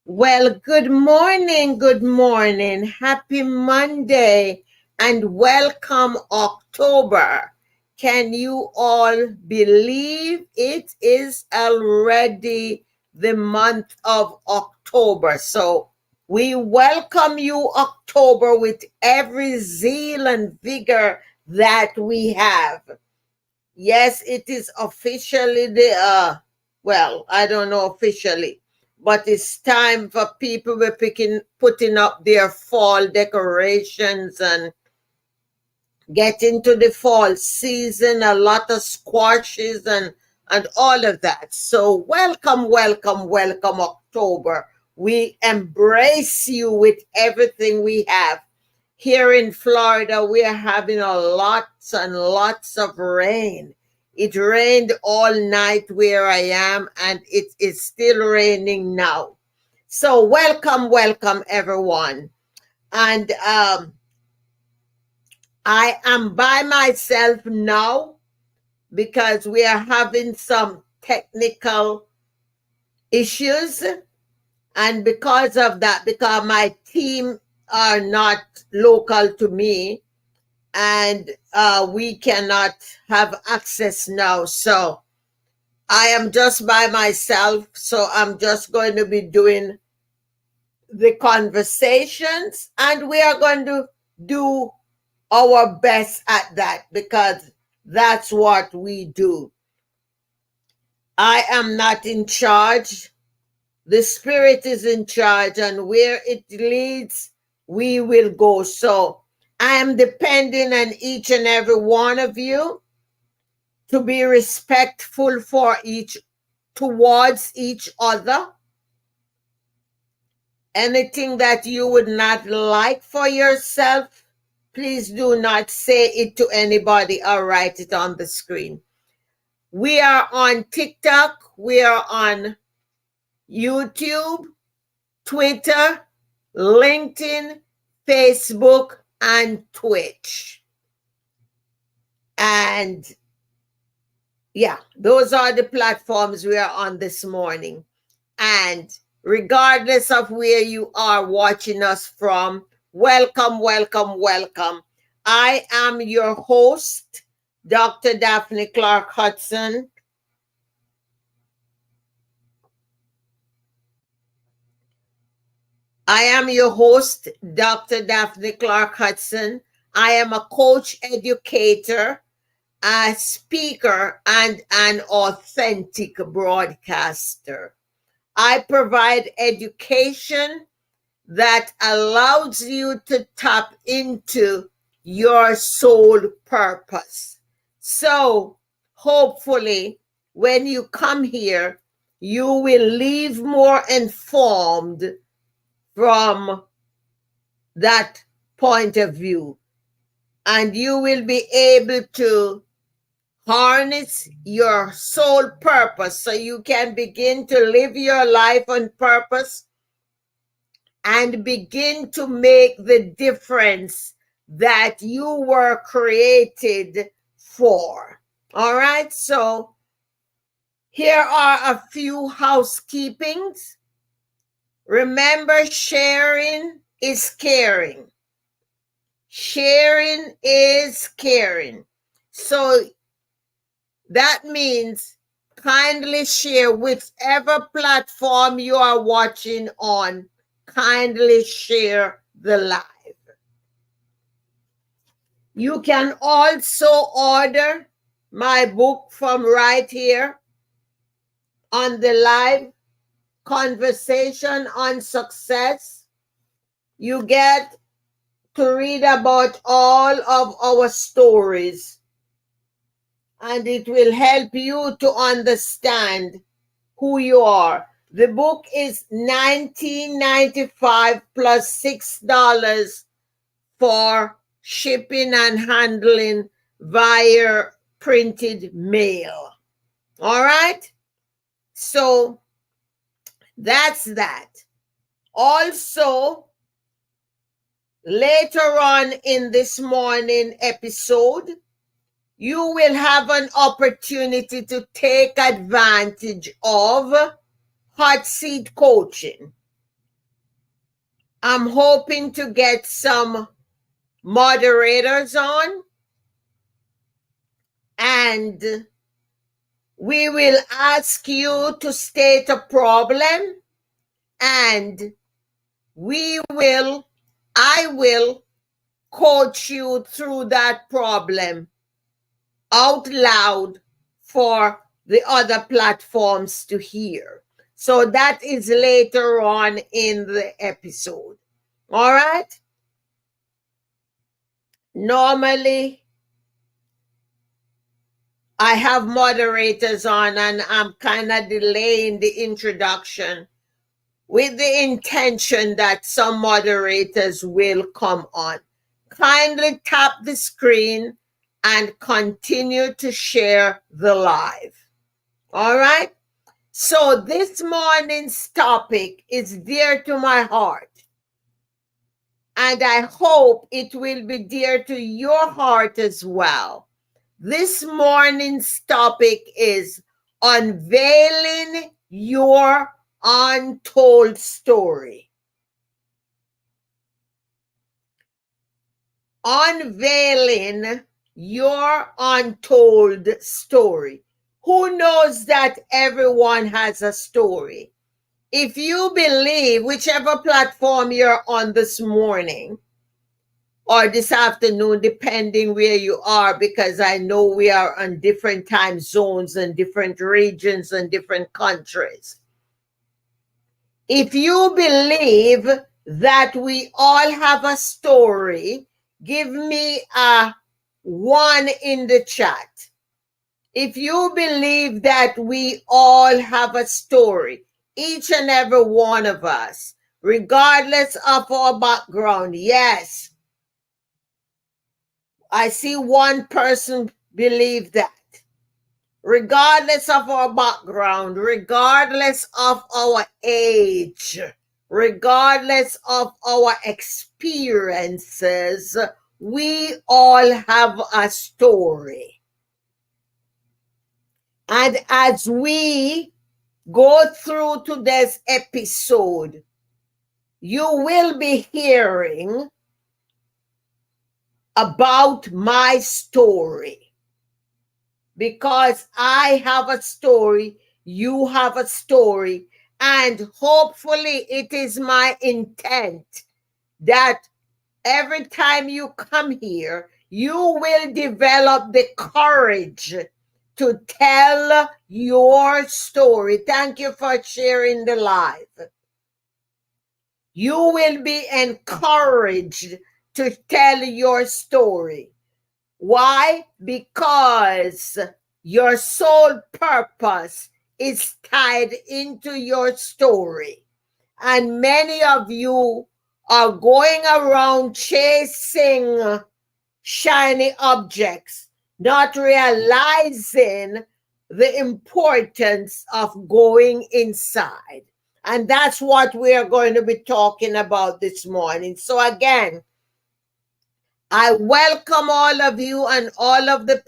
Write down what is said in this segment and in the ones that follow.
Well, good morning, good morning. Happy Monday and welcome October. Can you all believe it is already the month of October? So we welcome you October with every zeal and vigor that we have. Yes, it is officially well, I don't know officially, but it's time for people we're putting up their fall decorations and get into the fall season, a lot of squashes and all of that. So welcome, welcome, welcome October. We embrace you with everything we have. Here in Florida, we are having a lots and lots of rain. It rained all night where I am, and it is still raining now. So welcome, welcome everyone. And I am by myself now because we are having some technical issues. And because of that, because my team are not local to me, and we cannot have access now. So I am just by myself. So I'm just going to be doing the conversations, and we are going to do our best at that because that's what we do. I am not in charge. The Spirit is in charge, and where it leads, we will go. So I am depending on each and every one of you to be respectful towards each other. Anything that you would not like for yourself, please do not say it to anybody or write it on the screen. We are on TikTok, we are on YouTube, Twitter, LinkedIn, Facebook, and Twitch. And yeah, those are the platforms we are on this morning. And regardless of where you are watching us from, welcome, welcome, welcome. I am your host, Dr. Daphne Clarke-Hudson. I am your host, Dr. Daphne Clarke-Hudson. I am a coach, educator, a speaker, and an authentic broadcaster. I provide education that allows you to tap into your soul purpose. So, hopefully, when you come here, you will leave more informed from that point of view, and you will be able to harness your soul purpose so you can begin to live your life on purpose and begin to make the difference that you were created for. All right, so here are a few housekeepings. Remember, sharing is caring. Sharing is caring. So that means kindly share whichever platform you are watching on. Kindly share the live. You can also order my book from right here on the live conversation on success. You get to read about all of our stories, and it will help you to understand who you are. The book is $19.95 plus $6 for shipping and handling via printed mail. All right? So that's that. Also, later on in this morning episode, you will have an opportunity to take advantage of hot seat coaching. I'm hoping to get some moderators on, and we will ask you to state a problem, and I will coach you through that problem out loud for the other platforms to hear. So that is later on in the episode. All right? Normally, I have moderators on, and I'm kind of delaying the introduction with the intention that some moderators will come on. Kindly tap the screen and continue to share the live. All right? So this morning's topic is dear to my heart, and I hope it will be dear to your heart as well. This morning's topic is unveiling your untold story. Unveiling your untold story. Who knows that everyone has a story? If you believe, whichever platform you're on this morning or this afternoon, depending where you are, because I know we are on different time zones and different regions and different countries. If you believe that we all have a story, give me a 1 in the chat. If you believe that we all have a story, each and every one of us, regardless of our background, yes, I see one person believe that. Regardless of our background, regardless of our age, regardless of our experiences, we all have a story. And as we go through today's episode, you will be hearing about my story. Because I have a story, you have a story, and hopefully it is my intent that every time you come here, you will develop the courage to tell your story. Thank you for sharing the live. You will be encouraged to tell your story. Why? Because your sole purpose is tied into your story. And many of you are going around chasing shiny objects, not realizing the importance of going inside. And that's what we are going to be talking about this morning. So again, I welcome all of you and all of the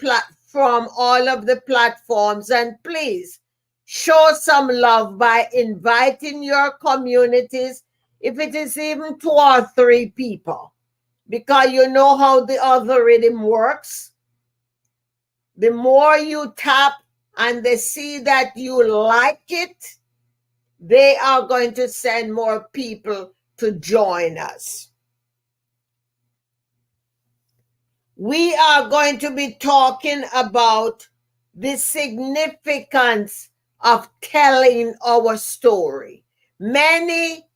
platforms, and please show some love by inviting your communities, if it is even 2 or 3 people, because you know how the algorithm works. The more you tap and they see that you like it, they are going to send more people to join us. We are going to be talking about the significance of telling our story. Many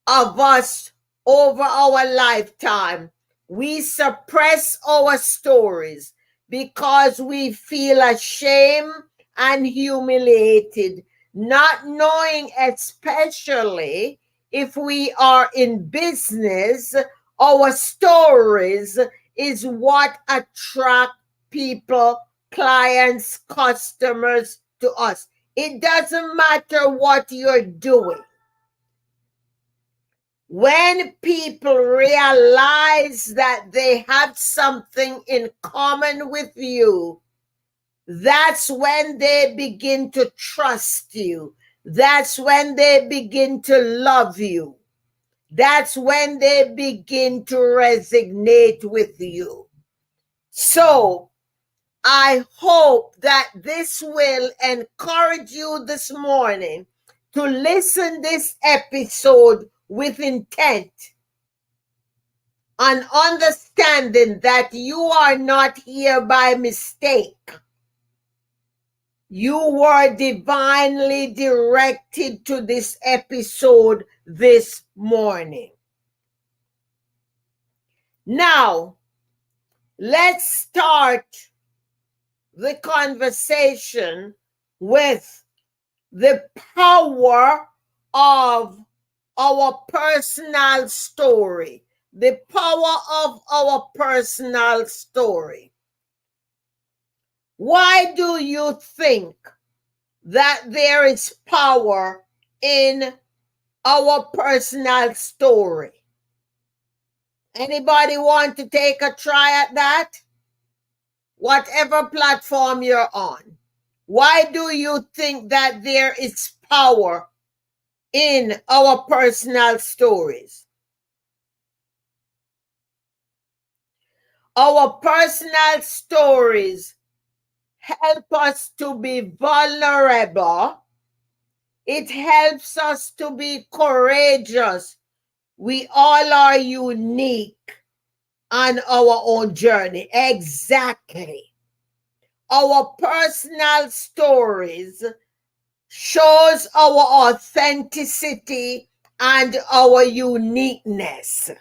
of us over our lifetime, we suppress our stories because we feel ashamed and humiliated, not knowing, especially if we are in business, our stories is what attract people, clients, customers to us. It doesn't matter what you're doing. When people realize that they have something in common with you, that's when they begin to trust you. That's when they begin to love you. That's when they begin to resonate with you. So I hope that this will encourage you this morning to listen this episode with intent and understanding that you are not here by mistake. You were divinely directed to this episode this morning. Now, let's start the conversation with the power of our personal story. The power of our personal story. Why do you think that there is power in our personal story? Anybody want to take a try at that? Whatever platform you're on. Why do you think that there is power in our personal stories? Our personal stories help us to be vulnerable. It helps us to be courageous. We all are unique on our own journey. Exactly. Our personal stories shows our authenticity and our uniqueness.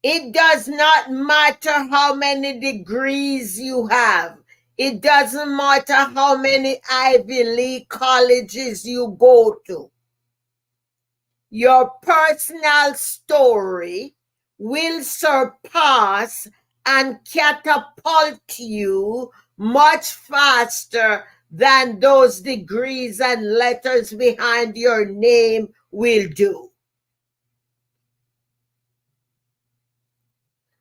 It does not matter how many degrees you have. It doesn't matter how many Ivy League colleges you go to. Your personal story will surpass and catapult you much faster than those degrees and letters behind your name will do.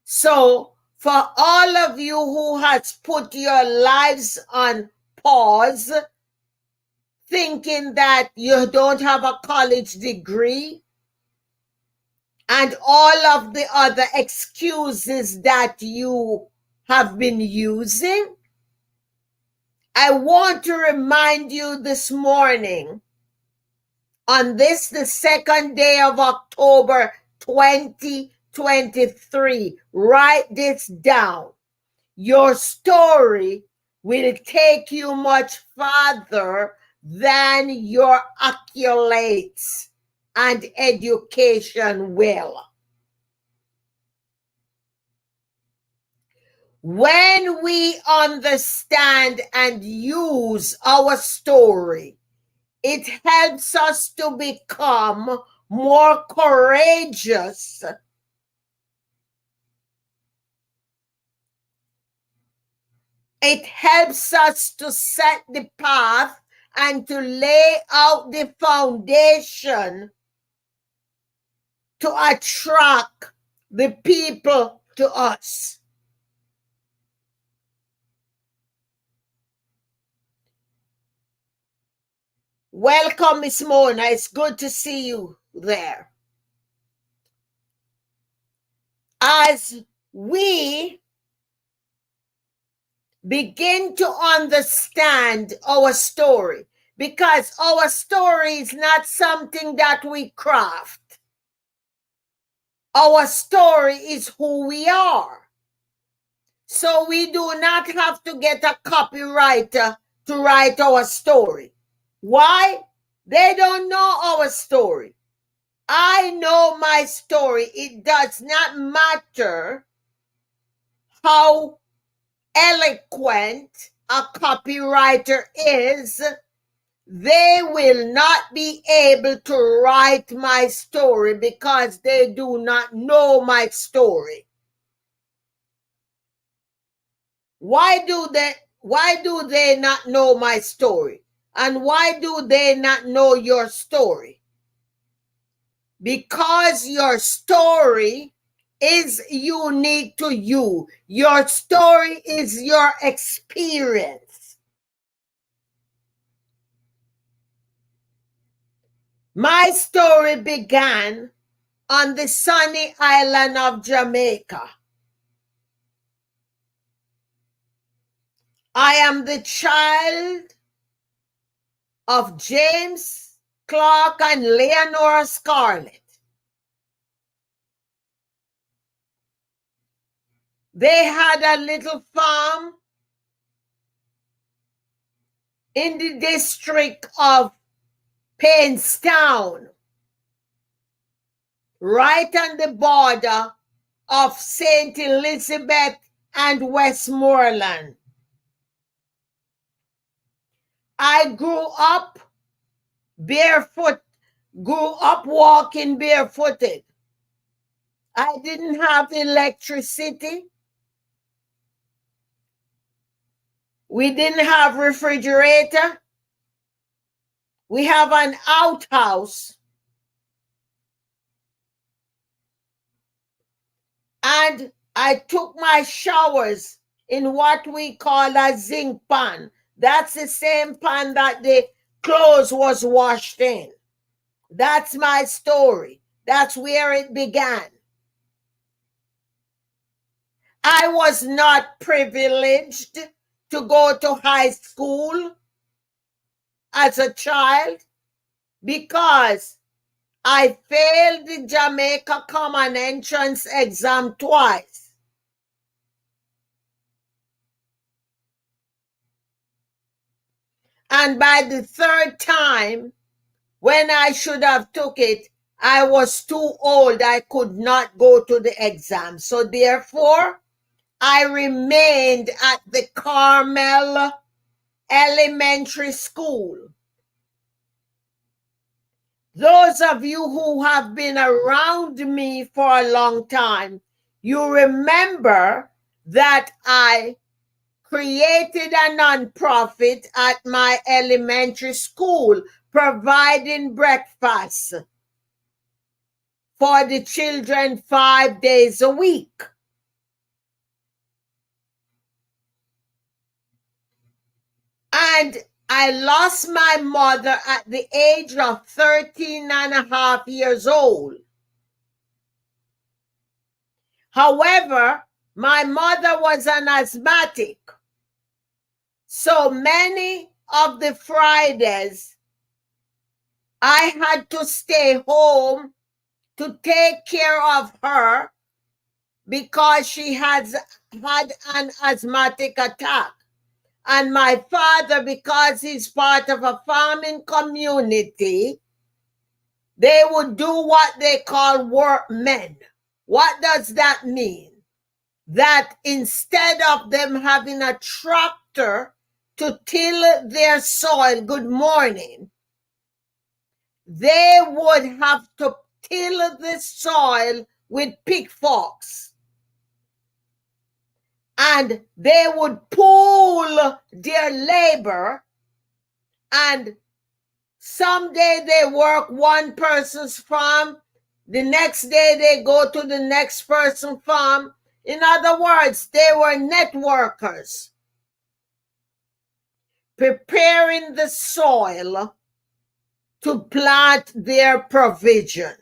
So, for all of you who has put your lives on pause, thinking that you don't have a college degree, and all of the other excuses that you have been using, I want to remind you this morning, on this, the second day of October 2023, write this down. Your story will take you much farther than your accolades and education will. When we understand and use our story, it helps us to become more courageous. It helps us to set the path and to lay out the foundation to attract the people to us. Welcome, Miss Mona. It's good to see you there. As we begin to understand our story, because our story is not something that we craft. Our story is who we are. So we do not have to get a copywriter to write our story. Why? They don't know our story. I know my story. It does not matter how eloquent a copywriter is. They will not be able to write my story because they do not know my story. Why do they not know my story? And why do they not know your story? Because your story is unique to you. Your story is your experience. My story began on the sunny island of Jamaica. I am the child of James, Clarke, and Leonora Scarlett. They had a little farm in the district of Painstown, right on the border of St. Elizabeth and Westmoreland. I grew up walking barefooted. I didn't have electricity. We didn't have refrigerator. We have an outhouse. And I took my showers in what we call a zinc pan. That's the same pan that the clothes was washed in. That's my story. That's where it began. I was not privileged to go to high school as a child because I failed the Jamaica Common Entrance exam twice. And by the third time, when I should have took it, I was too old. I could not go to the exam. So therefore, I remained at the Carmel Elementary School. Those of you who have been around me for a long time, you remember that I created a nonprofit at my elementary school, providing breakfast for the children 5 days a week. And I lost my mother at the age of 13 and a half years old. However, my mother was an asthmatic. So many of the Fridays, I had to stay home to take care of her because she had an asthmatic attack. And my father, because he's part of a farming community, they would do what they call workmen. What does that mean? That instead of them having a tractor to till their soil, good morning, they would have to till the soil with pitchforks. And they would pool their labor, and someday they work one person's farm, the next day they go to the next person's farm. In other words, they were networkers, preparing the soil to plant their provision.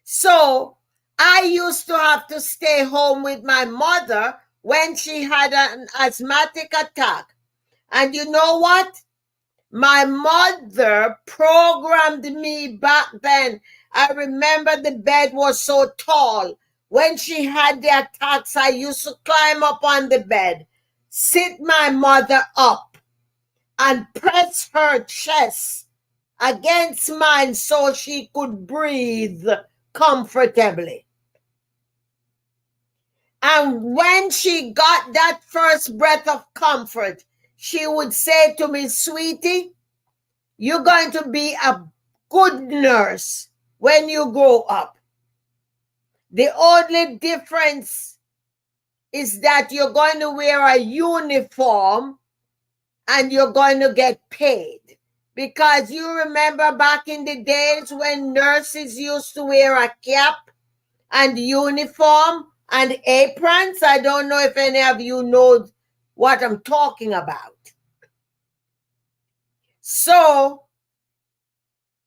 So I used to have to stay home with my mother when she had an asthmatic attack. And you know what? My mother programmed me back then. I remember the bed was so tall. When she had the attacks, I used to climb up on the bed, sit my mother up, and press her chest against mine so she could breathe comfortably. And when she got that first breath of comfort, she would say to me, "Sweetie, you're going to be a good nurse when you grow up. The only difference is that you're going to wear a uniform and you're going to get paid." Because you remember back in the days when nurses used to wear a cap and uniform and aprons. I don't know if any of you know what I'm talking about. So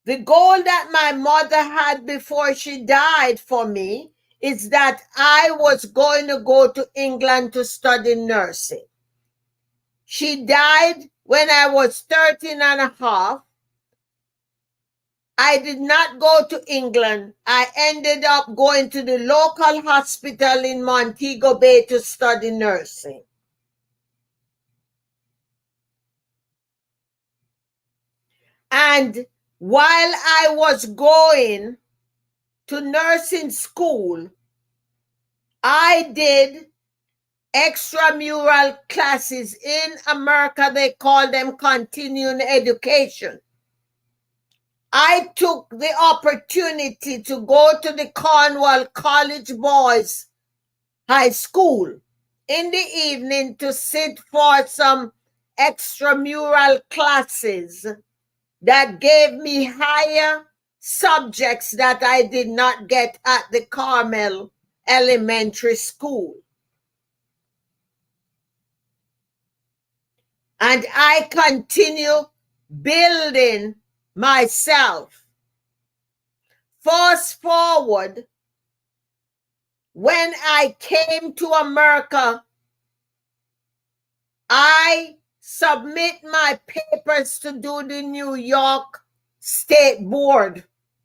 The goal that my mother had before she died for me is that I was going to go to England to study nursing. She died when I was 13 and a half. I did not go to England. I ended up going to the local hospital in Montego Bay to study nursing. And while I was going to nursing school, I did extramural classes. In America, they call them continuing education. I took the opportunity to go to the Cornwall College Boys High School in the evening to sit for some extramural classes that gave me higher subjects that I did not get at the Carmel Elementary School. And I continue building myself. Fast forward, when I came to America, I submit my papers to do the New York State Board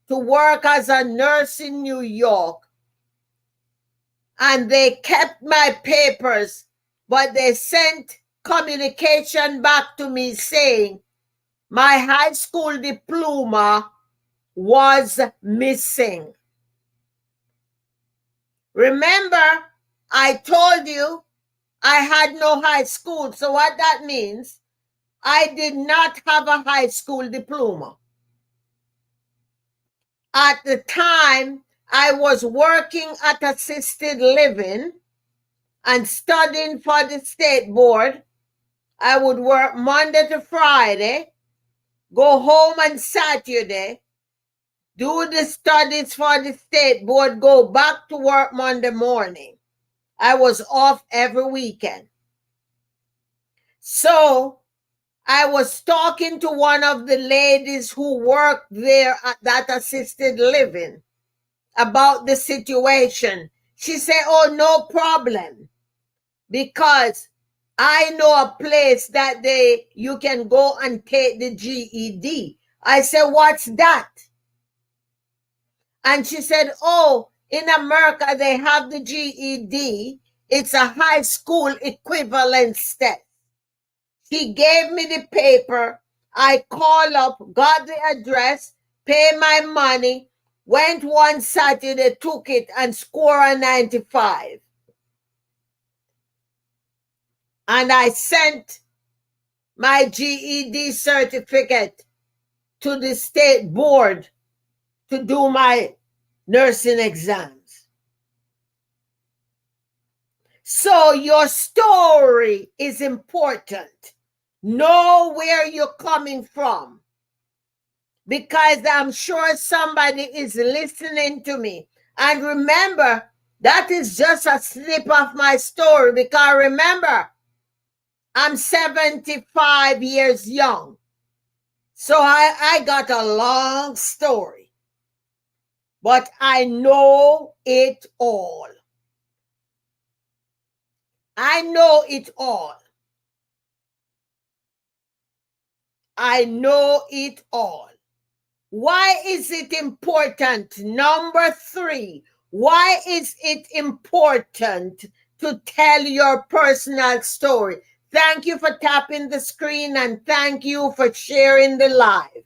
to work as a nurse in New York. And they kept my papers, but they sent communication back to me saying my high school diploma was missing. Remember, I told you I had no high school. So what that means, I did not have a high school diploma. At the time, I was working at assisted living and studying for the state board. I would work Monday to Friday, go home on Saturday, do the studies for the state board, go back to work Monday morning. I was off every weekend. So I was talking to one of the ladies who worked there at that assisted living about the situation. She said, oh, no problem, because I know a place that you can go and take the GED. I said, what's that? And she said, oh, in America, they have the GED. It's a high school equivalence test. She gave me the paper. I called up, got the address, paid my money, went one Saturday, took it, and scored a 95. And I sent my GED certificate to the state board to do my nursing exams. So your story is important. Know where you're coming from, because I'm sure somebody is listening to me. And remember, that is just a snip of my story, because remember, I'm 75 years young. So I got a long story, but I know it all. I know it all. I know it all. Why is it important? Number 3, why is it important to tell your personal story? Thank you for tapping the screen, and thank you for sharing the live.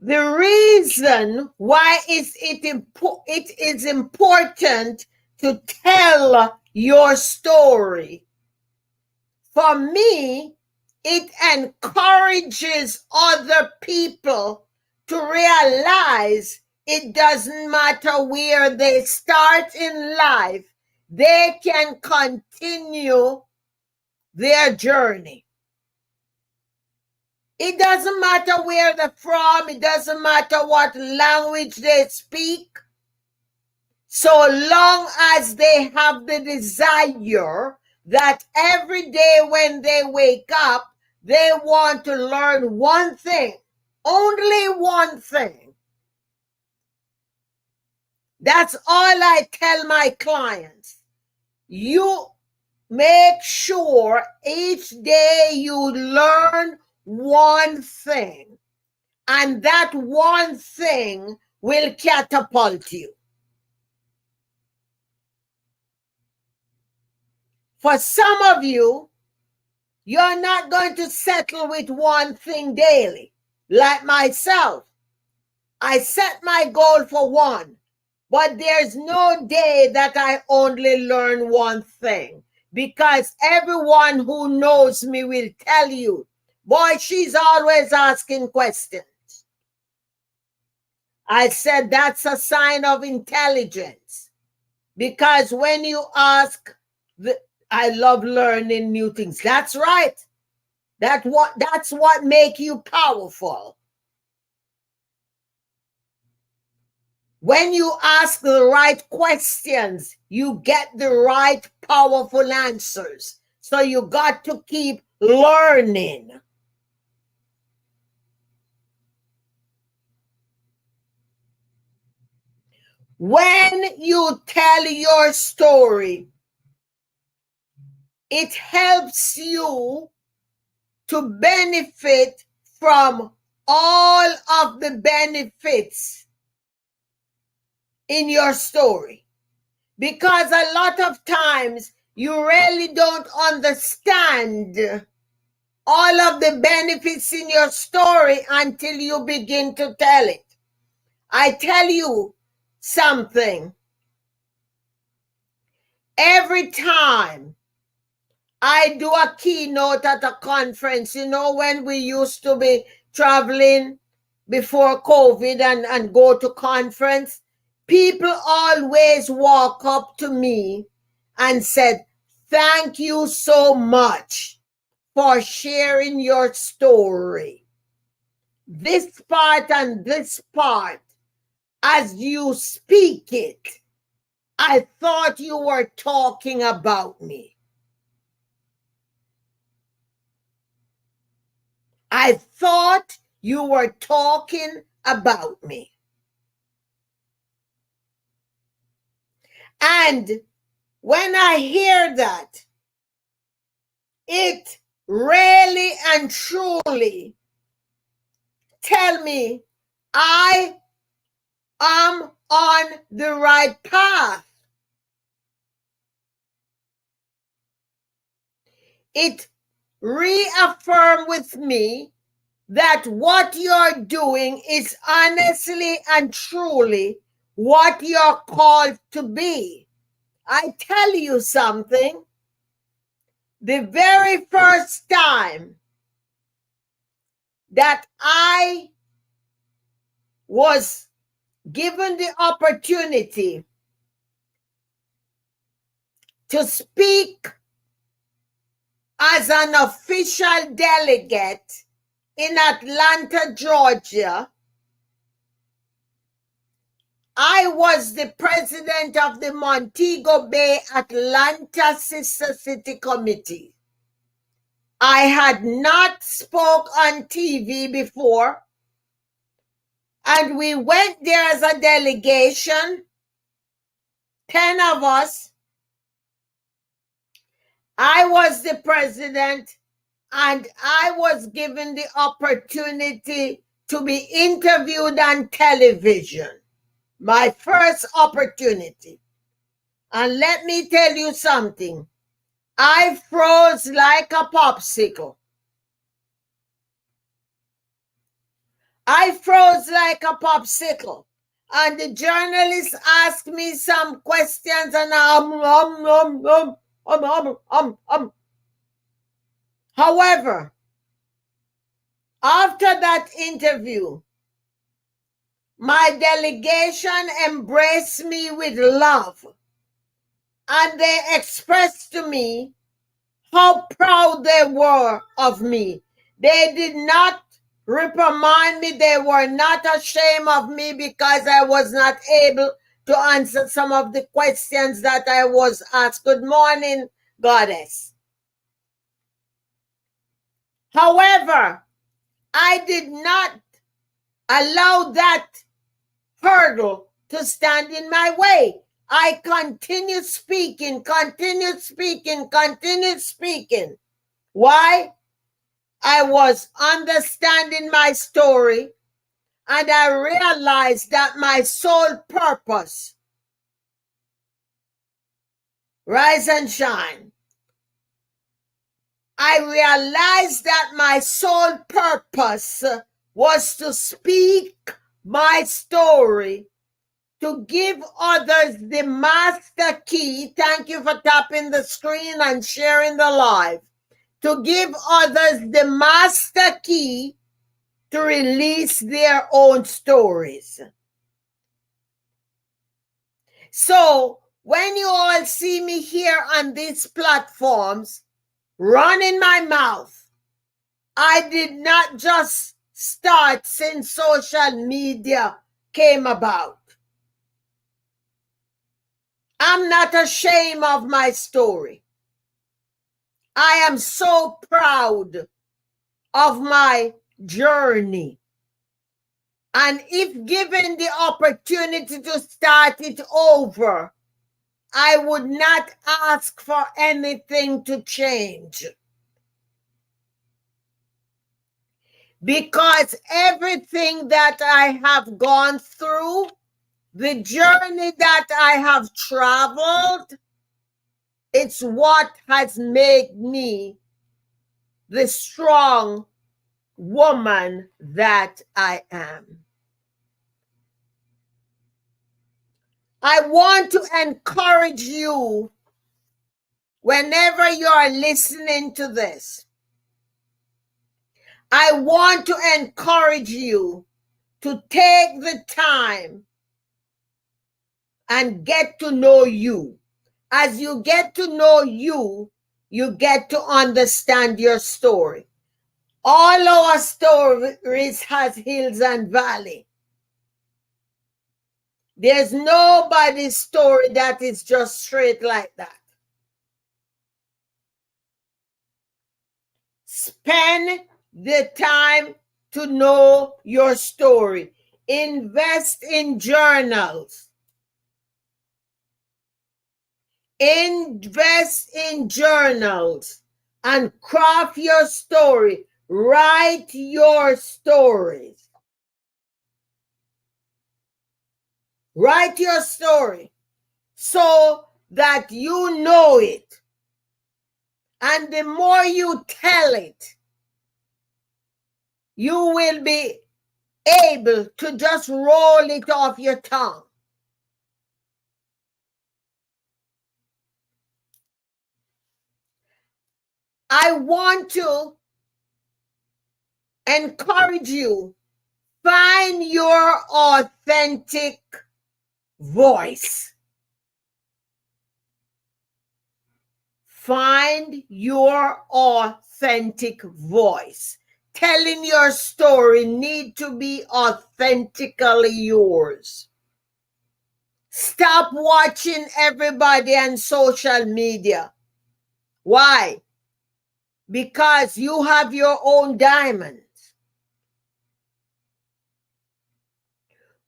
The reason why it is important to tell your story, for me, it encourages other people to realize it doesn't matter where they start in life, they can continue their journey. It doesn't matter where they're from. It doesn't matter what language they speak. So long as they have the desire, that every day when they wake up, they want to learn one thing, only one thing. That's all I tell my clients. You make sure each day you learn one thing, and that one thing will catapult you. For some of you, you're not going to settle with one thing daily. Like myself, I set my goal for one, but there's no day that I only learn one thing, because everyone who knows me will tell you, boy, she's always asking questions. I said that's a sign of intelligence, because when you ask, I love learning new things. That's right. That's what make you powerful. When you ask the right questions, you get the right powerful answers. So you got to keep learning. When you tell your story, it helps you to benefit from all of the benefits in your story. Because a lot of times you really don't understand all of the benefits in your story until you begin to tell it. I tell you something. Every time I do a keynote at a conference, when we used to be traveling before COVID and go to conference, people always walk up to me and said, thank you so much for sharing your story. This part and this part, as you speak it, I thought you were talking about me. I thought you were talking about me. And when I hear that, it really and truly tell me I am on the right path. It reaffirms with me that what you're doing is honestly and truly what you're called to be. I tell you something. The very first time that I was given the opportunity to speak as an official delegate in Atlanta, Georgia, I was the president of the Montego Bay Atlanta Sister City Committee. I had not spoke on TV before, and we went there as a delegation, 10 of us. I was the president, and I was given the opportunity to be interviewed on television. My first opportunity. And let me tell you something. I froze like a popsicle. I froze like a popsicle. And the journalist asked me some questions, and However, after that interview, my delegation embraced me with love, and they expressed to me how proud they were of me. They did not reprimand me. They were not ashamed of me because I was not able to answer some of the questions that I was asked. Good morning, goddess. However, I did not allow that hurdle to stand in my way. I continued speaking, continued speaking, continued speaking. Why? I was understanding my story, and I realized that my sole purpose, rise and shine. I realized that my sole purpose was to speak my story, to give others the master key. Thank you for tapping the screen and sharing the live. To give others the master key to release their own stories. So when you all see me here on these platforms, running my mouth, I did not just start since social media came about. I'm not ashamed of my story. I am so proud of my journey. And if given the opportunity to start it over, I would not ask for anything to change. Because everything that I have gone through, the journey that I have traveled, it's what has made me the strong woman that I am. I want to encourage you whenever you are listening to this. I want to encourage you to take the time and get to know you. As you get to know you, you get to understand your story. All our stories has hills and valleys. There's nobody's story that is just straight like that. Spend the time to know your story. Invest in journals. Invest in journals and craft your story. Write your stories. Write your story so that you know it. And the more you tell it, you will be able to just roll it off your tongue. I want to encourage you, find your authentic voice. Find your authentic voice. Telling your story need to be authentically yours. Stop watching everybody on social media. Why? Because you have your own diamonds.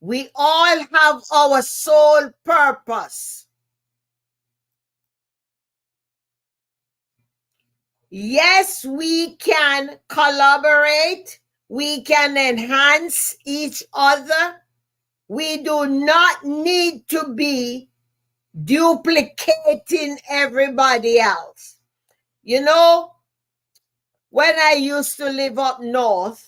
We all have our sole purpose. Yes, we can collaborate. We can enhance each other. We do not need to be duplicating everybody else. You know, when I used to live up north,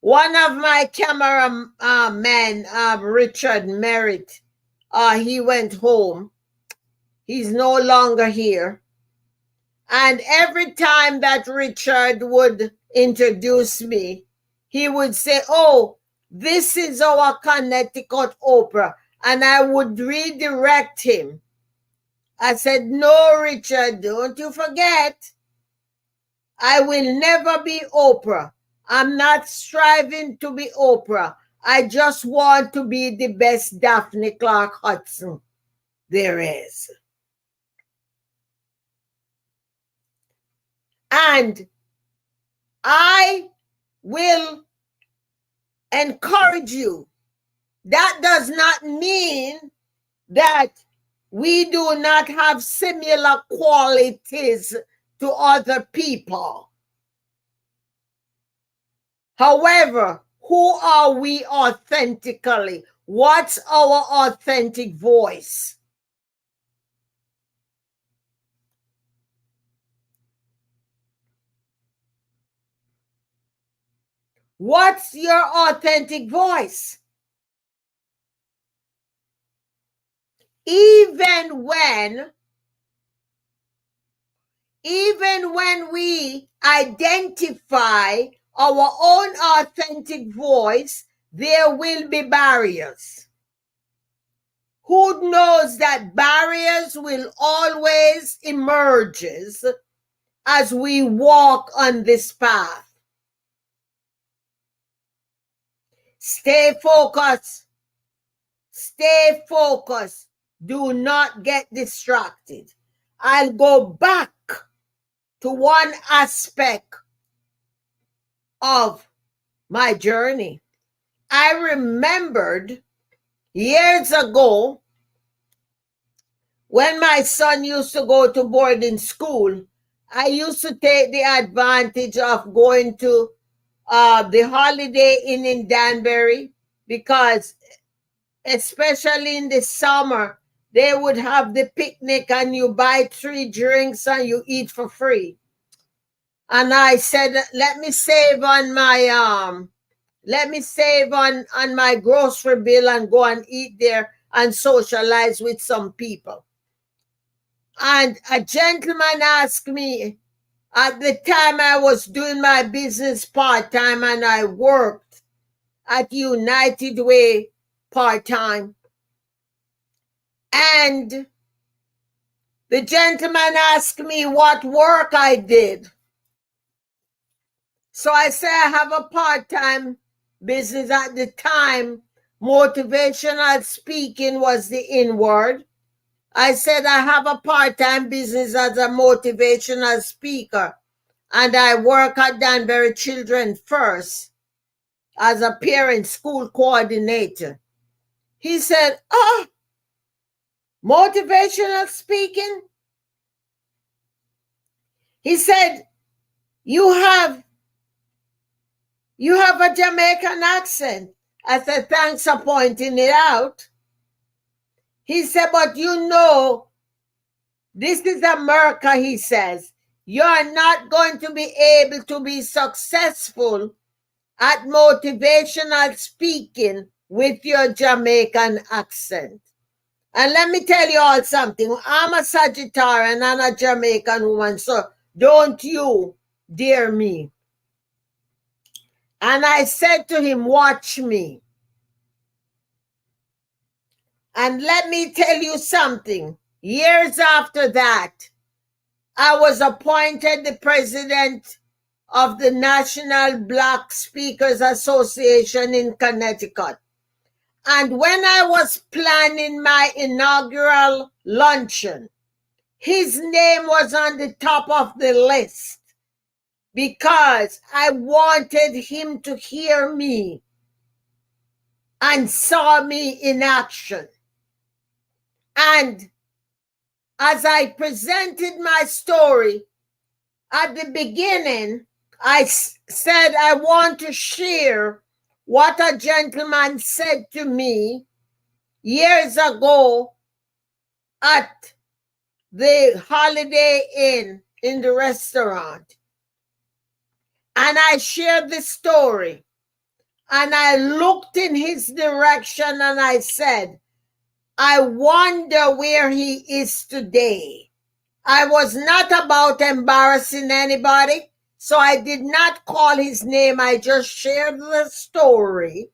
one of my camera men, Richard Merritt, he went home. He's no longer here. And every time that Richard would introduce me, he would say, "Oh, this is our Connecticut Oprah." And I would redirect him. I said, "No, Richard, don't you forget, I will never be Oprah. I'm not striving to be Oprah. I just want to be the best Daphne Clarke-Hudson there is." And I will encourage you. That does not mean that we do not have similar qualities to other people. However, who are we authentically? What's our authentic voice? What's your authentic voice? Even when we identify our own authentic voice, there will be barriers. Who knows that barriers will always emerge as we walk on this path? Stay focused. Stay focused. Do not get distracted. I'll go back to one aspect of my journey. I remembered years ago when my son used to go to boarding school, I used to take the advantage of going to the Holiday Inn in Danbury, because especially in the summer, they would have the picnic and you buy 3 drinks and you eat for free. And I said, let me save on my grocery bill and go and eat there and socialize with some people. And a gentleman asked me, at the time I was doing my business part-time and I worked at United Way part-time. And the gentleman asked me what work I did. So I said I have a part-time business. At the time, motivational speaking was the in word. I said I have a part-time business as a motivational speaker, and I work at Danbury Children First as a parent school coordinator. He said, "Oh, motivational speaking?" He said, you have a Jamaican accent. I said, thanks for pointing it out. He said, but you know, this is America, he says. You're not going to be able to be successful at motivational speaking with your Jamaican accent. And let me tell you all something. I'm a Sagittarian and a Jamaican woman, so don't you dare me. And I said to him, watch me. And let me tell you something. Years after that, I was appointed the president of the National Black Speakers Association in Connecticut. And when I was planning my inaugural luncheon, his name was on the top of the list because I wanted him to hear me and saw me in action. And as I presented my story, at the beginning, I said I want to share what a gentleman said to me years ago at the Holiday Inn in the restaurant. And I shared the story. And I looked in his direction and I said, I wonder where he is today. I was not about embarrassing anybody, so I did not call his name. I just shared the story.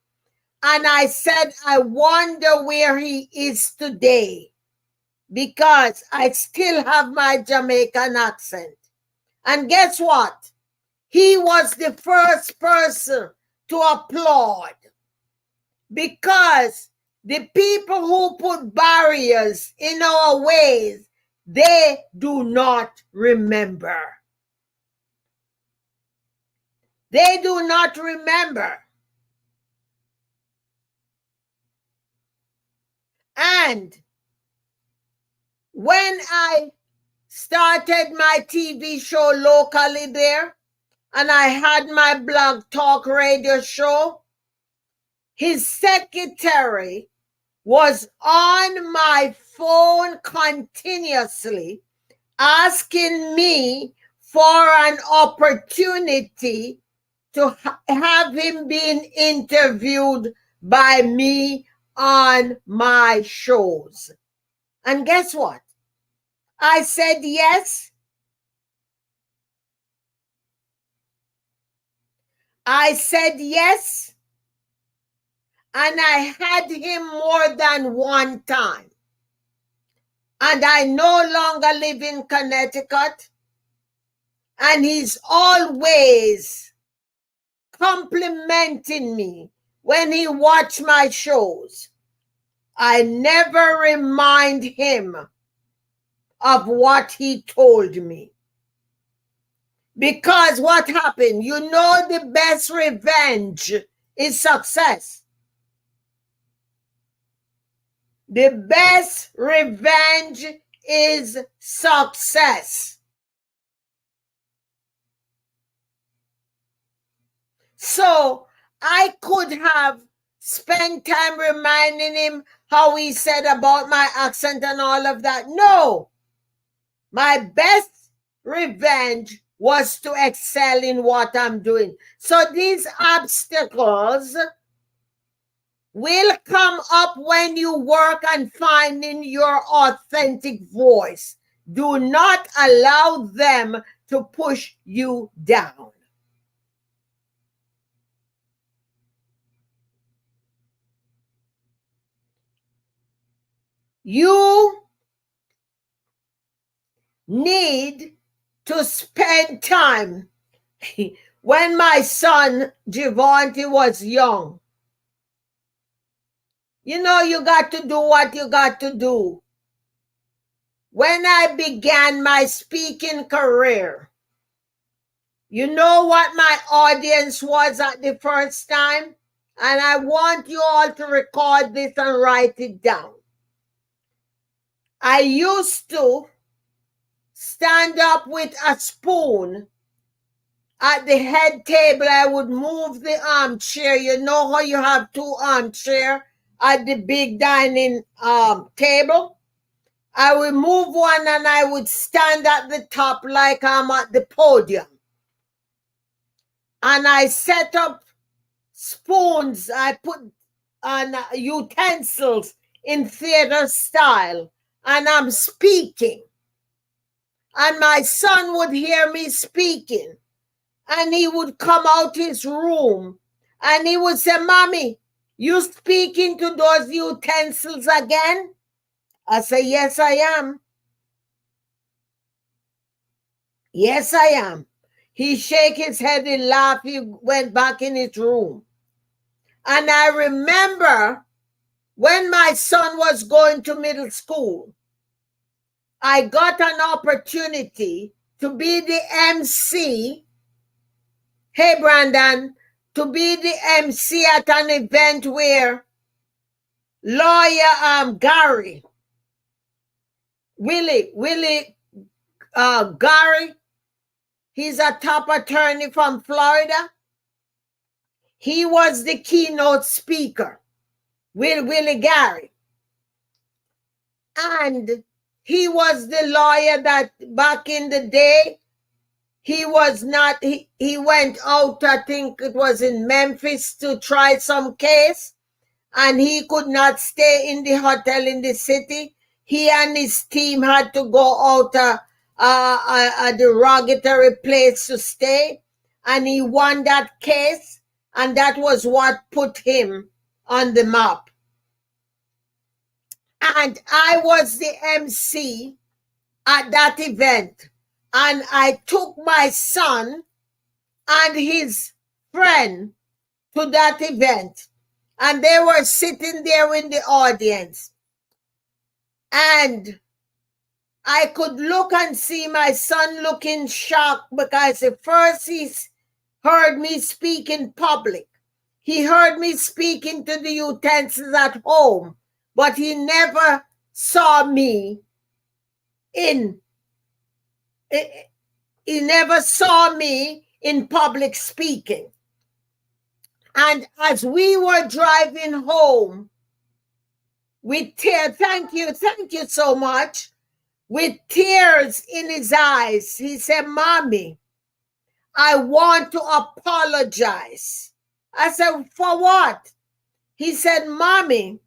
And I said, I wonder where he is today, because I still have my Jamaican accent. And guess what? He was the first person to applaud, because the people who put barriers in our ways, they do not remember. They do not remember. And when I started my TV show locally there, and I had my blog talk radio show, his secretary was on my phone continuously asking me for an opportunity to have him being interviewed by me on my shows. And guess what? I said yes. I said yes. And I had him more than one time. And I no longer live in Connecticut. And he's always complimenting me when he watched my shows. I never remind him of what he told me. Because what happened? You know, the best revenge is success. The best revenge is success. So I could have spent time reminding him how he said about my accent and all of that. No. My best revenge was to excel in what I'm doing. So these obstacles will come up when you work on finding your authentic voice. Do not allow them to push you down. You need to spend time. When my son Javante was young, you know, you got to do what you got to do. When I began my speaking career, you know what my audience was at the first time? And I want you all to record this and write it down. I used to stand up with a spoon at the head table. I would move the armchair. You know how you have two armchairs at the big dining table? I would move one and I would stand at the top like I'm at the podium. And I set up spoons. I put on utensils in theater style. And I'm speaking. And my son would hear me speaking. And he would come out his room. And he would say, "Mommy, you speaking to those utensils again?" I say, "Yes, I am. Yes, I am." He shake his head and laugh. He went back in his room. And I remember when my son was going to middle school, I got an opportunity to be the MC. Hey, Brandon, to be the MC at an event where lawyer Gary, Willie Gary, he's a top attorney from Florida. He was the keynote speaker, Willie Gary. And he was the lawyer that back in the day, he was not, he went out, I think it was in Memphis, to try some case, and he could not stay in the hotel in the city. He and his team had to go out a derogatory place to stay, and he won that case, and that was what put him on the map. And I was the MC at that event, and I took my son and his friend to that event, and they were sitting there in the audience, and I could look and see my son looking shocked because at first heard me speak in public. He heard me speaking to the utensils at home, but he never saw me in public speaking. And as we were driving home with tears, thank you so much, with tears in his eyes, he said, "Mommy, I want to apologize." I said, "For what?" He said, "Mommy,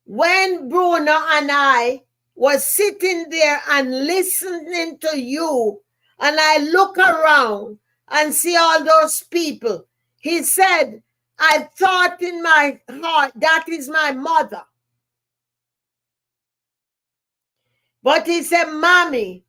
when Bruno and I was sitting there and listening to you, and I look around and see all those people," he said, "I thought in my heart, that is my mother." But he said, "Mommy,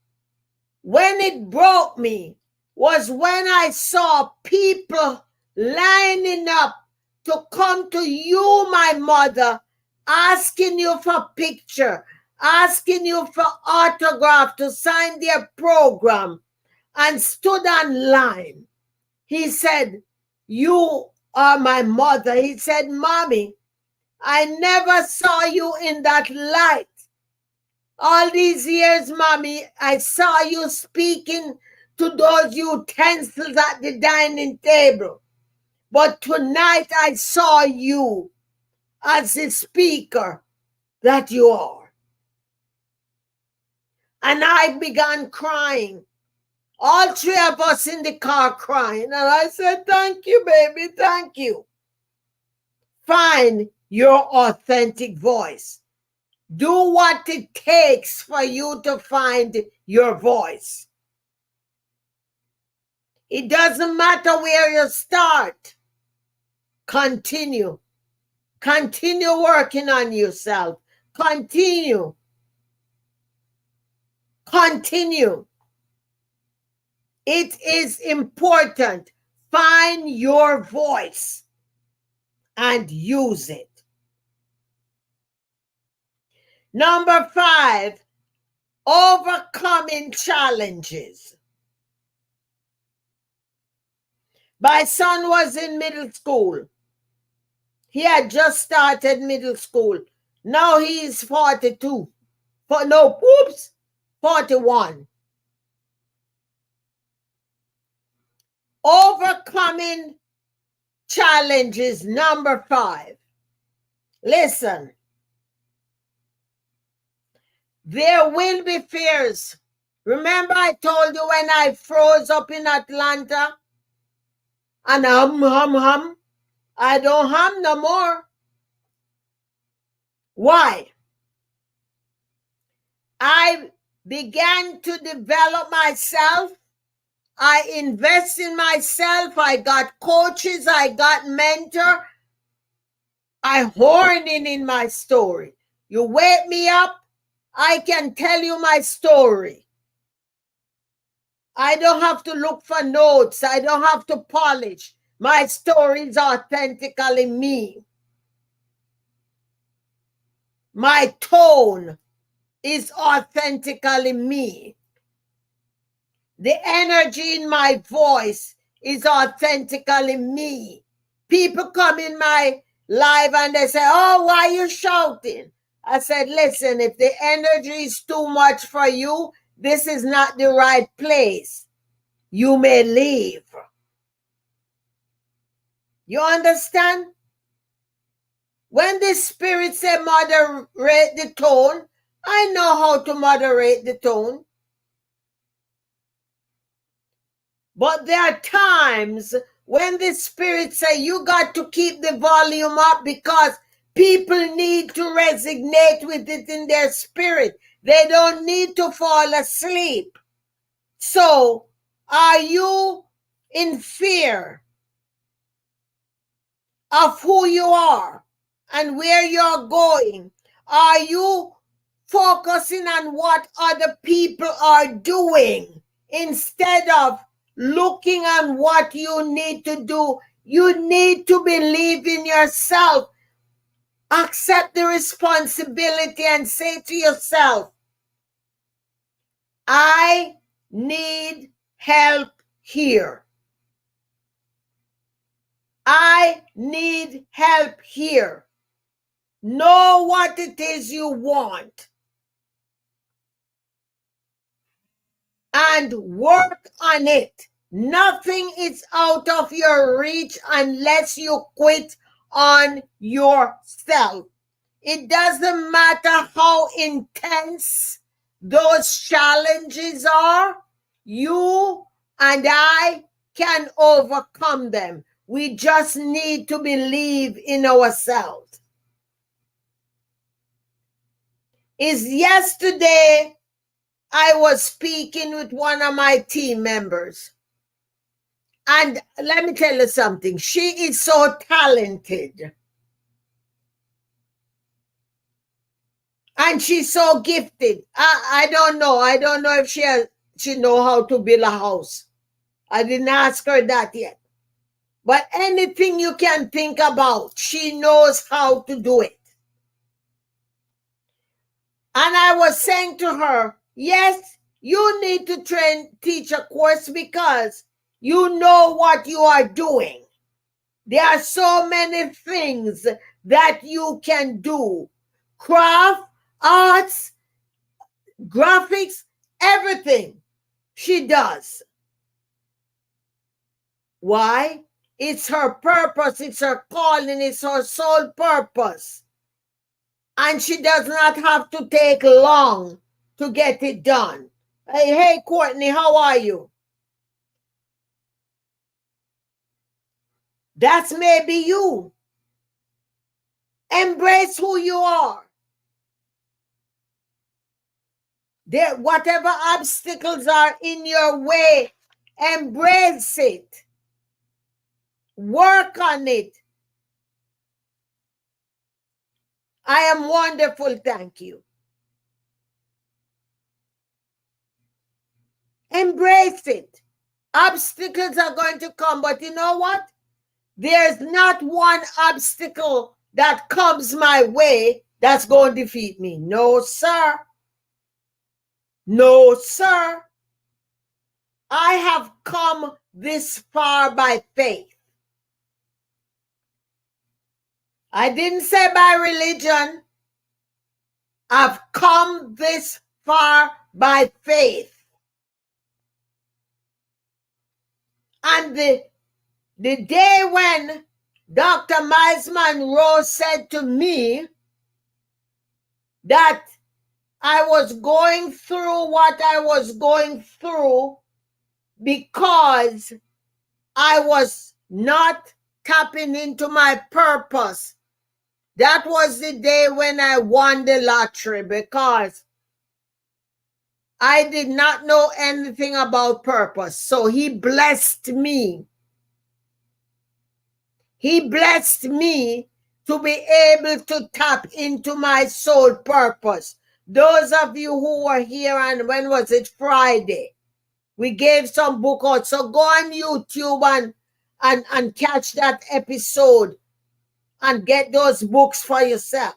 when it broke me was when I saw people lining up to come to you, my mother, asking you for picture, asking you for autograph to sign their program, and stood on line." He said, "You are my mother." He said, "Mommy, I never saw you in that light. All these years, Mommy, I saw you speaking to those utensils at the dining table. But tonight I saw you as the speaker that you are." And I began crying. All three of us in the car crying. And I said, "Thank you, baby, thank you." Find your authentic voice. Do what it takes for you to find your voice. It doesn't matter where you start. Continue. Continue working on yourself. Continue. Continue. It is important. Find your voice and use it. Number 5, overcoming challenges. My son was in middle school. He had just started middle school. Now he is 42. 41. Overcoming challenges, number 5. Listen. There will be fears. Remember I told you when I froze up in Atlanta? And hum. I don't hum no more. Why? I began to develop myself. I invest in myself. I got coaches. I got mentor. I horn in my story. You wake me up, I can tell you my story. I don't have to look for notes. I don't have to polish. My story is authentically me. My tone is authentically me. The energy in my voice is authentically me. People come in my live and they say, "Oh, why are you shouting?" I said, "Listen, if the energy is too much for you, this is not the right place. You may leave." You understand? When the spirit say moderate the tone, I know how to moderate the tone. But there are times when the spirit say you got to keep the volume up because people need to resonate with it in their spirit. They don't need to fall asleep. So, are you in fear of who you are and where you're going? Are you focusing on what other people are doing instead of looking on what you need to do? You need to believe in yourself. Accept the responsibility and say to yourself, "I need help here." I need help here. Know what it is you want and work on it. Nothing is out of your reach unless you quit on yourself. It doesn't matter how intense those challenges are, you and I can overcome them. We just need to believe in ourselves. Yesterday, I was speaking with one of my team members. And let me tell you something. She is so talented. And she's so gifted. I don't know. I don't know if she know how to build a house. I didn't ask her that yet. But anything you can think about, she knows how to do it. And I was saying to her, yes, you need to teach a course because you know what you are doing. There are so many things that you can do. Craft, arts, graphics, everything she does. Why? It's her purpose, it's her calling, it's her sole purpose. And she does not have to take long to get it done. Hey, Courtney, how are you? That's maybe you. Embrace who you are. Whatever obstacles are in your way, embrace it. Work on it. I am wonderful, thank you. Embrace it. Obstacles are going to come, but you know what? There's not one obstacle that comes my way that's going to defeat me. No, sir. No, sir. I have come this far by faith. I didn't say by religion. I've come this far by faith. And the day when Dr. Miles Monroe said to me that I was going through what I was going through because I was not tapping into my purpose. That was the day when I won the lottery because I did not know anything about purpose. So he blessed me. He blessed me to be able to tap into my soul purpose. Those of you who were here on, when was it, Friday? We gave some book out. So go on YouTube and catch that episode and get those books for yourself.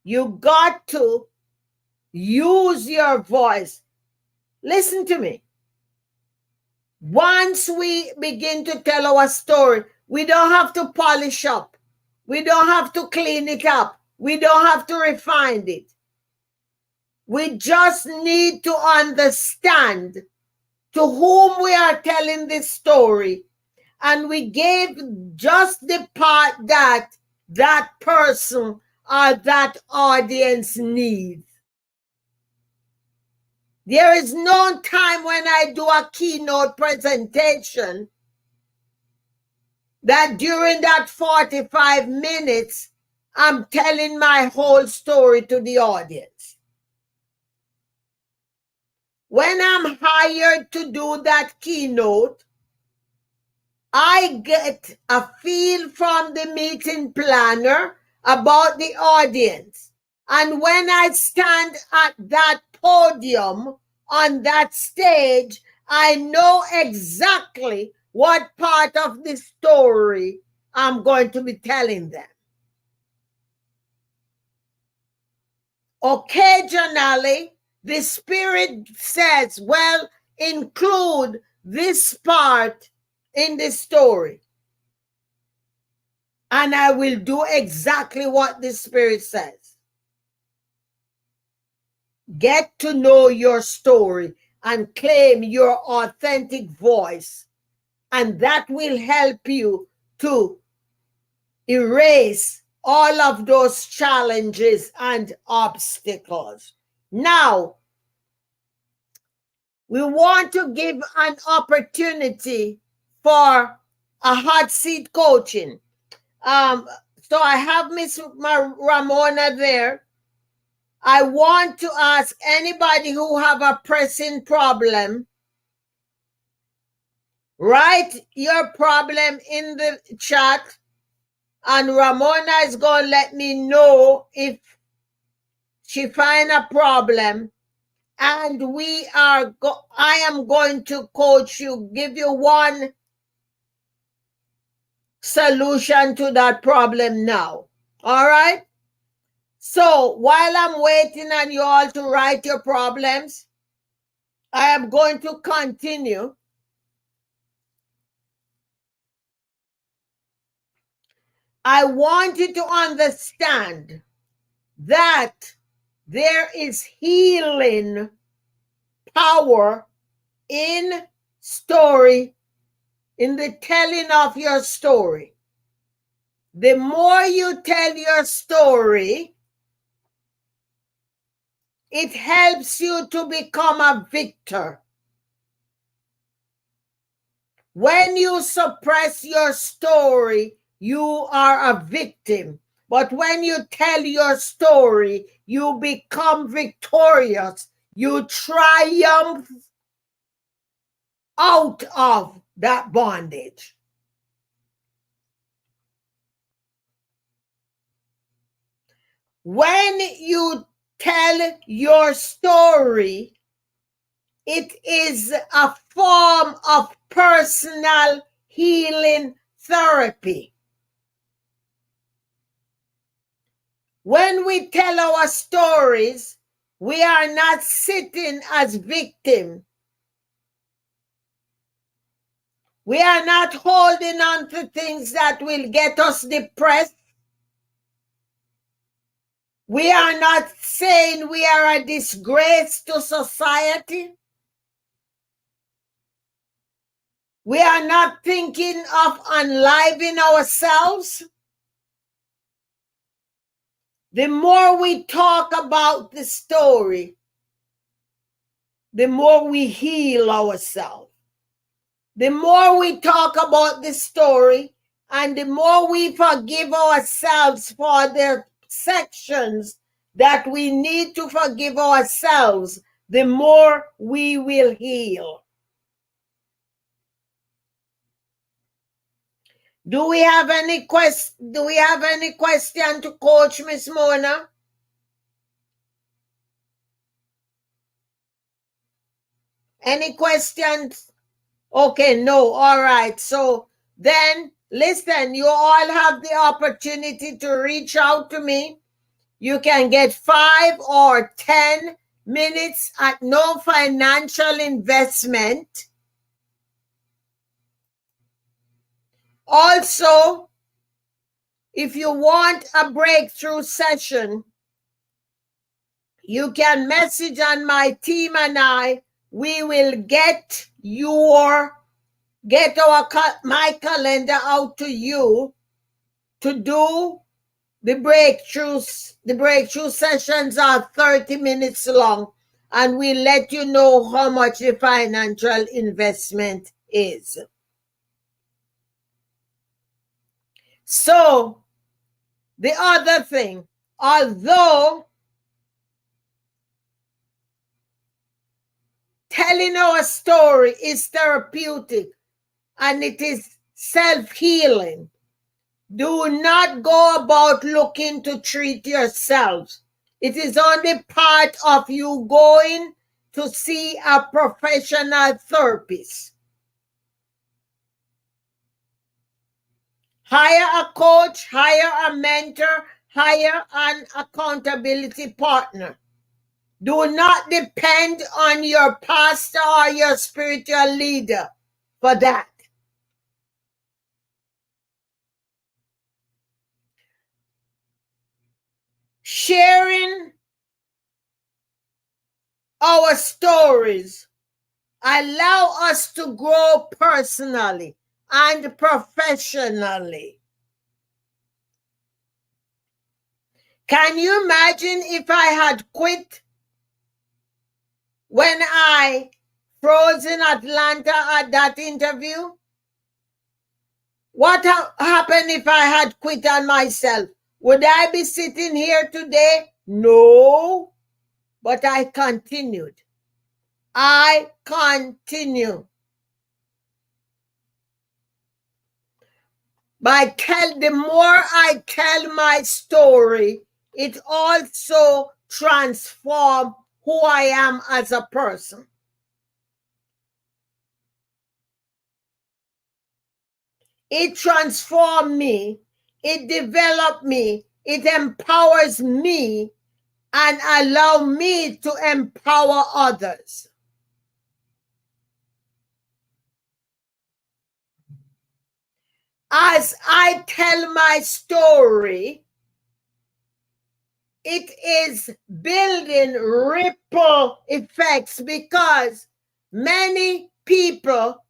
You got to use your voice. Listen to me. Once we begin to tell our story, we don't have to polish up. We don't have to clean it up. We don't have to refine it. We just need to understand to whom we are telling this story. And we gave just the part that that person or that audience needs. There is no time when I do a keynote presentation that during that 45 minutes, I'm telling my whole story to the audience. When I'm hired to do that keynote, I get a feel from the meeting planner about the audience. And when I stand at that podium on that stage, I know exactly what part of the story I'm going to be telling them. Occasionally, the Spirit says, well, include this part in the story. And I will do exactly what the Spirit says. Get to know your story and claim your authentic voice. And that will help you to erase all of those challenges and obstacles. Now, we want to give an opportunity for a hot seat coaching. So I have Miss Ramona there. I want to ask anybody who have a pressing problem, write your problem in the chat, and Ramona is going to let me know if she find a problem, and I am going to coach you, give you one solution to that problem now. All right? So while I'm waiting on you all to write your problems, I am going to continue. I want you to understand that there is healing power in story, in the telling of your story. The more you tell your story, it helps you to become a victor. When you suppress your story, you are a victim. But when you tell your story, you become victorious. You triumph out of that bondage. When you tell your story, it is a form of personal healing therapy. When we tell our stories, we are not sitting as victims. We are not holding on to things that will get us depressed. We are not saying we are a disgrace to society. We are not thinking of unliving ourselves. The more we talk about the story, the more we heal ourselves. The more we talk about the story, and the more we forgive ourselves for the sections that we need to forgive ourselves, the more we will heal. Do we have any question to Coach Miss Mona? Any questions? Okay, no. All right. So then, listen, you all have the opportunity to reach out to me. You can get 5 or 10 minutes at no financial investment. Also, if you want a breakthrough session, you can message on my team and I. We will get my calendar out to you to do the breakthroughs. The breakthrough sessions are 30 minutes long, and we'll let you know how much the financial investment is. So, the other thing, although telling our story is therapeutic and it is self-healing, do not go about looking to treat yourselves. It is only part of you going to see a professional therapist. Hire a coach, hire a mentor, hire an accountability partner. Do not depend on your pastor or your spiritual leader for that. Sharing our stories allow us to grow personally and professionally. Can you imagine if I had quit when I froze in Atlanta at that interview? What happened if I had quit on myself? Would I be sitting here today? No, but I continued. I continue. The more I tell my story, it also transforms who I am as a person. It transforms me, it develops me, it empowers me, and allow me to empower others. As I tell my story, it is building ripple effects because many people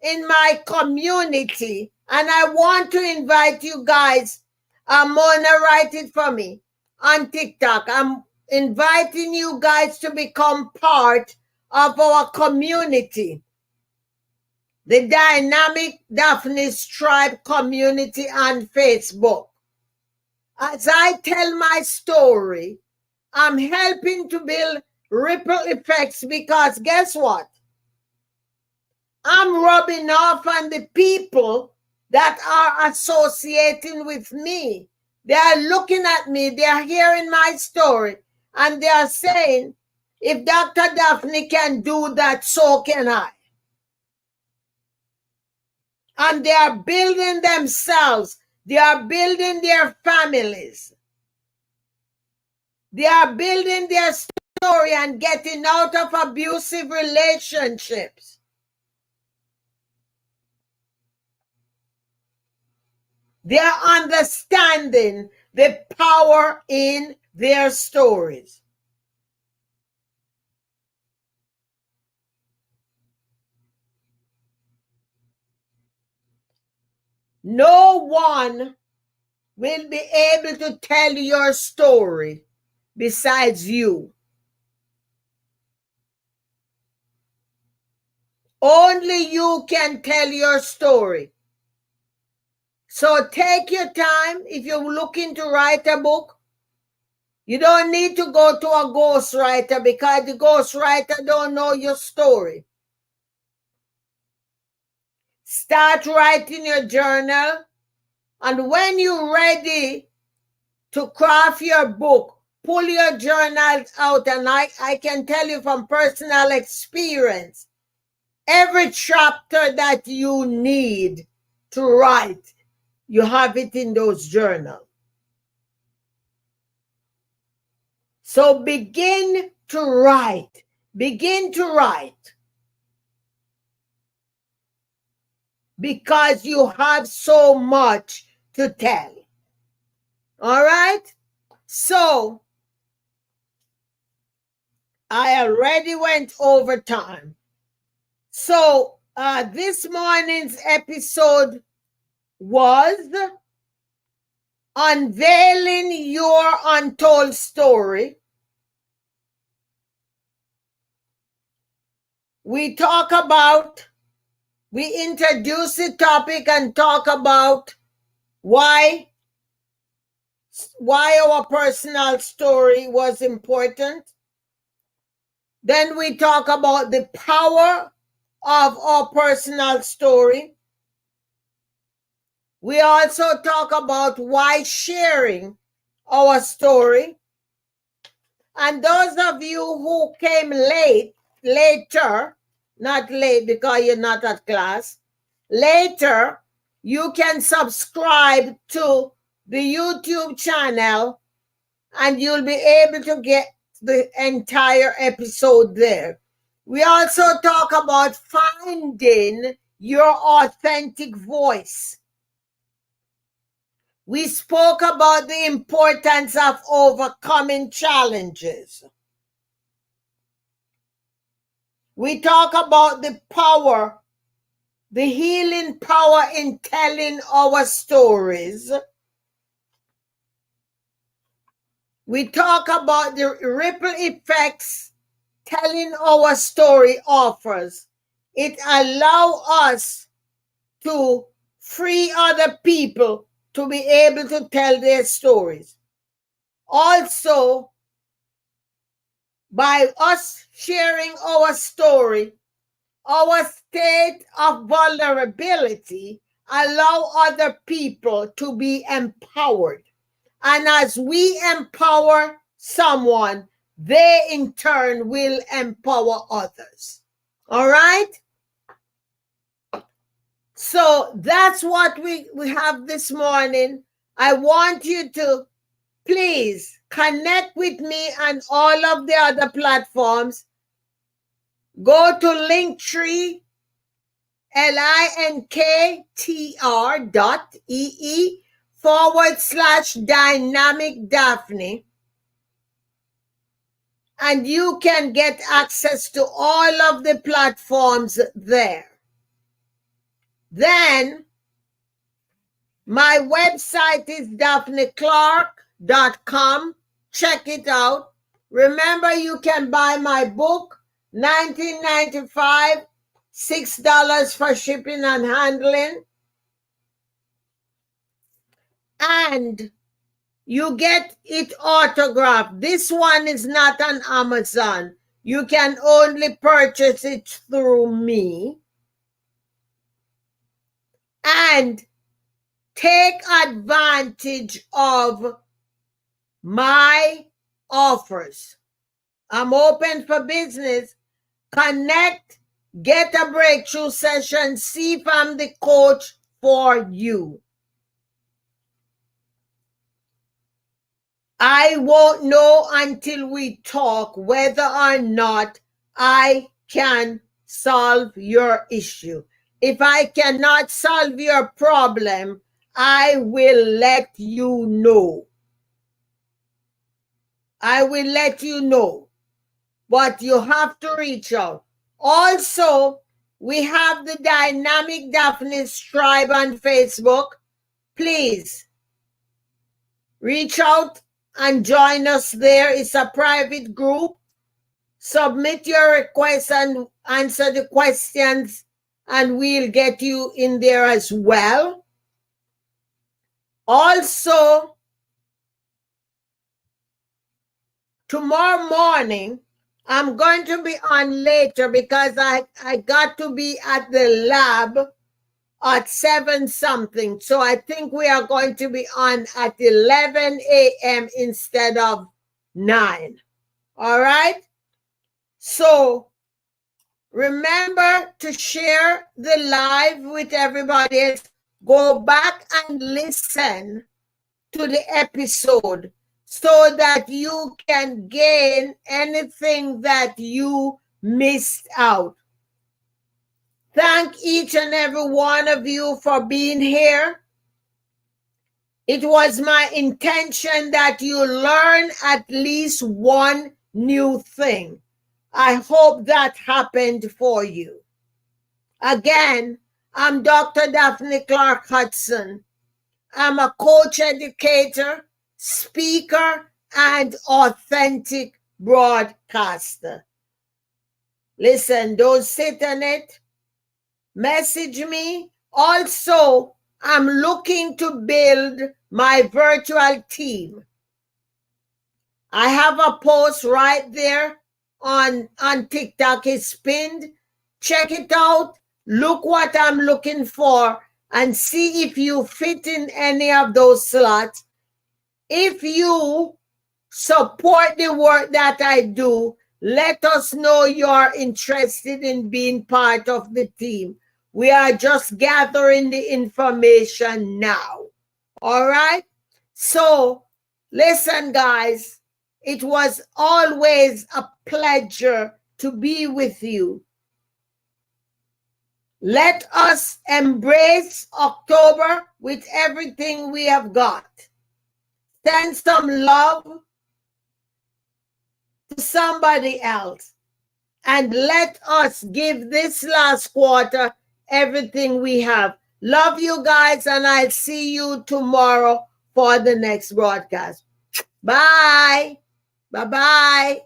in my community, and I want to invite you guys, Mona, write it for me on TikTok. I'm inviting you guys to become part of our community, the Dynamic Daphne's Tribe community on Facebook. As I tell my story, I'm helping to build ripple effects because guess what? I'm rubbing off on the people that are associating with me. They are looking at me, they are hearing my story, and they are saying, if Dr. Daphne can do that, so can I. And they are building themselves. They are building their families. They are building their story and getting out of abusive relationships. They are understanding the power in their stories. No one will be able to tell your story besides you. Only you can tell your story. So take your time. If you're looking to write a book, you don't need to go to a ghostwriter because the ghostwriter don't know your story. Start writing your journal, and when you're ready to craft your book, pull your journals out, and I can tell you from personal experience, every chapter that you need to write, you have it in those journals. So begin to write. Begin to write. Because you have so much to tell. All right? So, I already went over time. So, this morning's episode was Unveiling Your Untold Story. We introduce the topic and talk about why our personal story was important. Then we talk about the power of our personal story. We also talk about why sharing our story. And those of you who came later, not late because you're not at class, later, you can subscribe to the YouTube channel and you'll be able to get the entire episode there. We also talk about finding your authentic voice. We spoke about the importance of overcoming challenges. We talk about the power, the healing power in telling our stories. We talk about the ripple effects telling our story offers. It allows us to free other people to be able to tell their stories. Also, by us sharing our story, our state of vulnerability allow other people to be empowered. And as we empower someone, they in turn will empower others. All right? So that's what we have this morning. I want you to please connect with me on all of the other platforms. Go to Linktree, linktr.ee/Dynamic Daphne. And you can get access to all of the platforms there. Then, my website is daphneclarke.com. Check it out. Remember, you can buy my book, $19.95, $6 for shipping and handling. And you get it autographed. This one is not on Amazon. You can only purchase it through me. And take advantage of my offers. I'm open for business. Connect, get a breakthrough session, see if I'm the coach for you. I won't know until we talk whether or not I can solve your issue. If I cannot solve your problem, I will let you know. I will let you know. But you have to reach out. Also, we have the Dynamic Daphne Tribe on Facebook. Please reach out and join us there. It's a private group. Submit your requests and answer the questions, and we'll get you in there as well. Also, tomorrow morning, I'm going to be on later because I got to be at the lab at 7 something. So I think we are going to be on at 11 a.m. instead of 9. All right? So remember to share the live with everybody else. Go back and listen to the episode so that you can gain anything that you missed out. Thank each and every one of you for being here. It was my intention that you learn at least one new thing. I hope that happened for you. Again, I'm Dr. Daphne Clarke-Hudson. I'm a coach, educator, speaker, and authentic broadcaster. Listen, don't sit on it. Message me. Also, I'm looking to build my virtual team. I have a post right there on TikTok. It's pinned. Check it out. Look what I'm looking for and see if you fit in any of those slots. If you support the work that I do, let us know you're interested in being part of the team. We are just gathering the information now. All right? So, listen, guys, It was always a pleasure to be with you. Let us embrace October with everything we have got. Send some love to somebody else. And let us give this last quarter everything we have. Love you guys, and I'll see you tomorrow for the next broadcast. Bye. Bye-bye.